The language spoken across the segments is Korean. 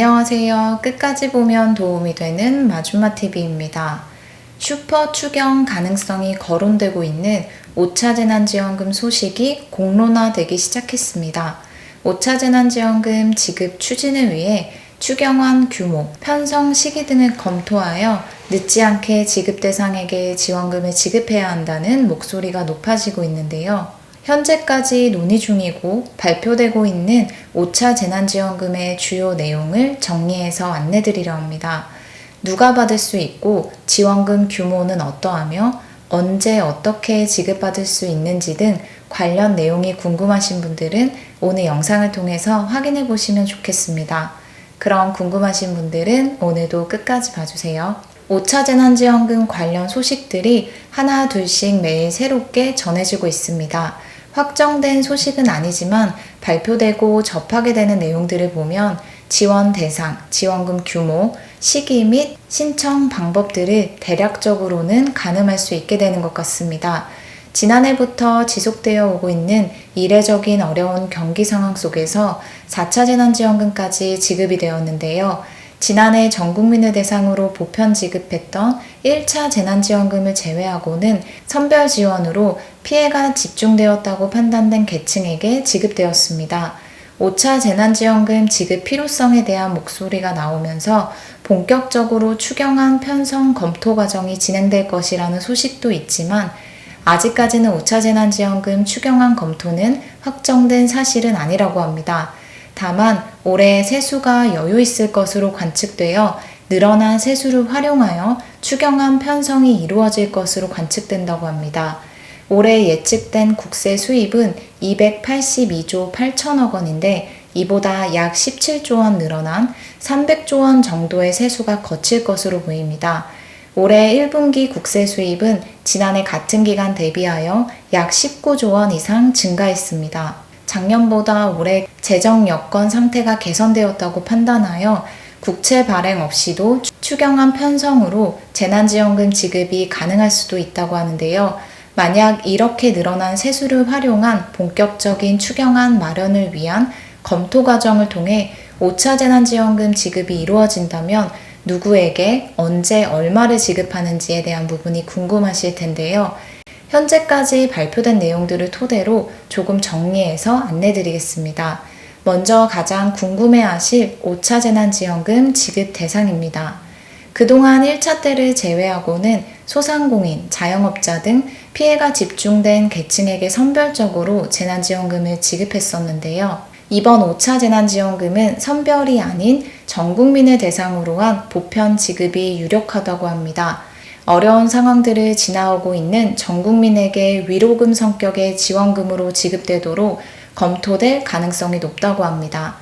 안녕하세요. 끝까지 보면 도움이 되는 마줌마TV입니다. 슈퍼 추경 가능성이 거론되고 있는 5차 재난지원금 소식이 공론화되기 시작했습니다. 5차 재난지원금 지급 추진을 위해 추경안 규모, 편성 시기 등을 검토하여 늦지 않게 지급 대상에게 지원금을 지급해야 한다는 목소리가 높아지고 있는데요. 현재까지 논의 중이고 발표되고 있는 5차 재난지원금의 주요 내용을 정리해서 안내드리려 합니다. 누가 받을 수 있고 지원금 규모는 어떠하며 언제 어떻게 지급받을 수 있는지 등 관련 내용이 궁금하신 분들은 오늘 영상을 통해서 확인해 보시면 좋겠습니다. 그럼 궁금하신 분들은 오늘도 끝까지 봐주세요. 5차 재난지원금 관련 소식들이 하나 둘씩 매일 새롭게 전해지고 있습니다. 확정된 소식은 아니지만 발표되고 접하게 되는 내용들을 보면 지원 대상, 지원금 규모, 시기 및 신청 방법들을 대략적으로는 가늠할 수 있게 되는 것 같습니다. 지난해부터 지속되어 오고 있는 이례적인 어려운 경기 상황 속에서 4차 재난지원금까지 지급이 되었는데요. 지난해 전 국민을 대상으로 보편 지급했던 1차 재난지원금을 제외하고는 선별 지원으로 피해가 집중되었다고 판단된 계층에게 지급되었습니다. 5차 재난지원금 지급 필요성에 대한 목소리가 나오면서 본격적으로 추경안 편성 검토 과정이 진행될 것이라는 소식도 있지만 아직까지는 5차 재난지원금 추경안 검토는 확정된 사실은 아니라고 합니다. 다만 올해 세수가 여유 있을 것으로 관측되어 늘어난 세수를 활용하여 추경안 편성이 이루어질 것으로 관측된다고 합니다. 올해 예측된 국세 수입은 282조 8천억 원인데 이보다 약 17조 원 늘어난 300조 원 정도의 세수가 거칠 것으로 보입니다. 올해 1분기 국세 수입은 지난해 같은 기간 대비하여 약 19조 원 이상 증가했습니다. 작년보다 올해 재정 여건 상태가 개선되었다고 판단하여 국채 발행 없이도 추경안 편성으로 재난지원금 지급이 가능할 수도 있다고 하는데요. 만약 이렇게 늘어난 세수를 활용한 본격적인 추경안 마련을 위한 검토 과정을 통해 5차 재난지원금 지급이 이루어진다면 누구에게 언제 얼마를 지급하는지에 대한 부분이 궁금하실 텐데요. 현재까지 발표된 내용들을 토대로 조금 정리해서 안내드리겠습니다. 먼저 가장 궁금해하실 5차 재난지원금 지급 대상입니다. 그동안 1차 때를 제외하고는 소상공인, 자영업자 등 피해가 집중된 계층에게 선별적으로 재난지원금을 지급했었는데요. 이번 5차 재난지원금은 선별이 아닌 전 국민을 대상으로 한 보편 지급이 유력하다고 합니다. 어려운 상황들을 지나오고 있는 전 국민에게 위로금 성격의 지원금으로 지급되도록 검토될 가능성이 높다고 합니다.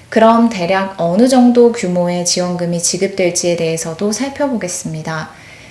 그럼 대략 어느 정도 규모의 지원금이 지급될지에 대해서도 살펴보겠습니다.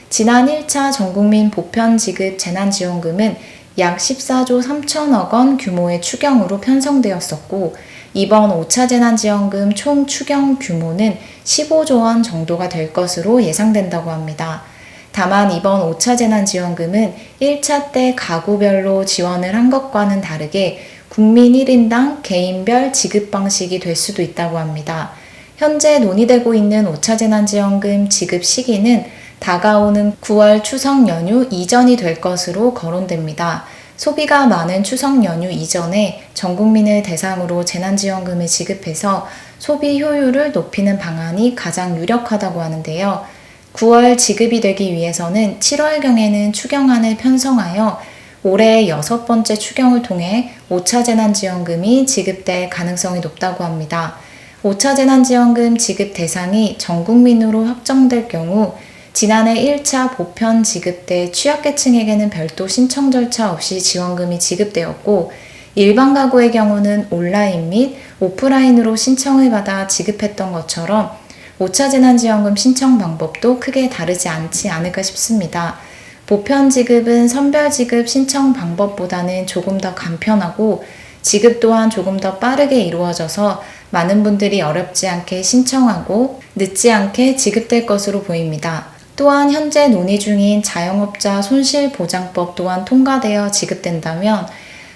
지난 1차 전국민 보편 지급 재난지원금은 약 14조 3천억 원 규모의 추경으로 편성되었었고 이번 5차 재난지원금 총 추경 규모는 15조 원 정도가 될 것으로 예상된다고 합니다. 다만 이번 5차 재난지원금은 1차 때 가구별로 지원을 한 것과는 다르게 국민 1인당 개인별 지급 방식이 될 수도 있다고 합니다. 현재 논의되고 있는 5차 재난지원금 지급 시기는 다가오는 9월 추석 연휴 이전이 될 것으로 거론됩니다. 소비가 많은 추석 연휴 이전에 전 국민을 대상으로 재난지원금을 지급해서 소비 효율을 높이는 방안이 가장 유력하다고 하는데요. 9월 지급이 되기 위해서는 7월경에는 추경안을 편성하여 올해 6번째 추경을 통해 5차 재난지원금이 지급될 가능성이 높다고 합니다. 5차 재난지원금 지급 대상이 전 국민으로 확정될 경우 지난해 1차 보편 지급 때 취약계층에게는 별도 신청 절차 없이 지원금이 지급되었고 일반 가구의 경우는 온라인 및 오프라인으로 신청을 받아 지급했던 것처럼 5차 재난지원금 신청 방법도 크게 다르지 않지 않을까 싶습니다. 보편 지급은 선별 지급 신청 방법보다는 조금 더 간편하고 지급 또한 조금 더 빠르게 이루어져서 많은 분들이 어렵지 않게 신청하고 늦지 않게 지급될 것으로 보입니다. 또한 현재 논의 중인 자영업자 손실보장법 또한 통과되어 지급된다면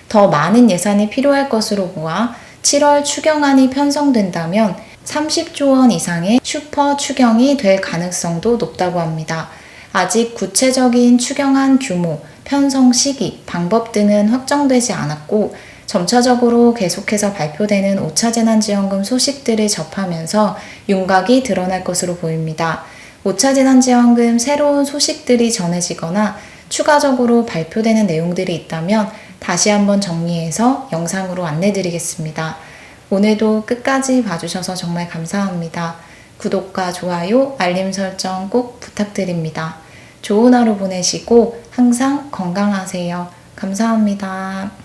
더 많은 예산이 필요할 것으로 보아 7월 추경안이 편성된다면 30조 원 이상의 슈퍼 추경이 될 가능성도 높다고 합니다. 아직 구체적인 추경안 규모, 편성 시기, 방법 등은 확정되지 않았고 점차적으로 계속해서 발표되는 5차 재난지원금 소식들을 접하면서 윤곽이 드러날 것으로 보입니다. 5차 재난지원금 새로운 소식들이 전해지거나 추가적으로 발표되는 내용들이 있다면 다시 한번 정리해서 영상으로 안내드리겠습니다. 오늘도 끝까지 봐주셔서 정말 감사합니다. 구독과 좋아요, 알림 설정 꼭 부탁드립니다. 좋은 하루 보내시고 항상 건강하세요. 감사합니다.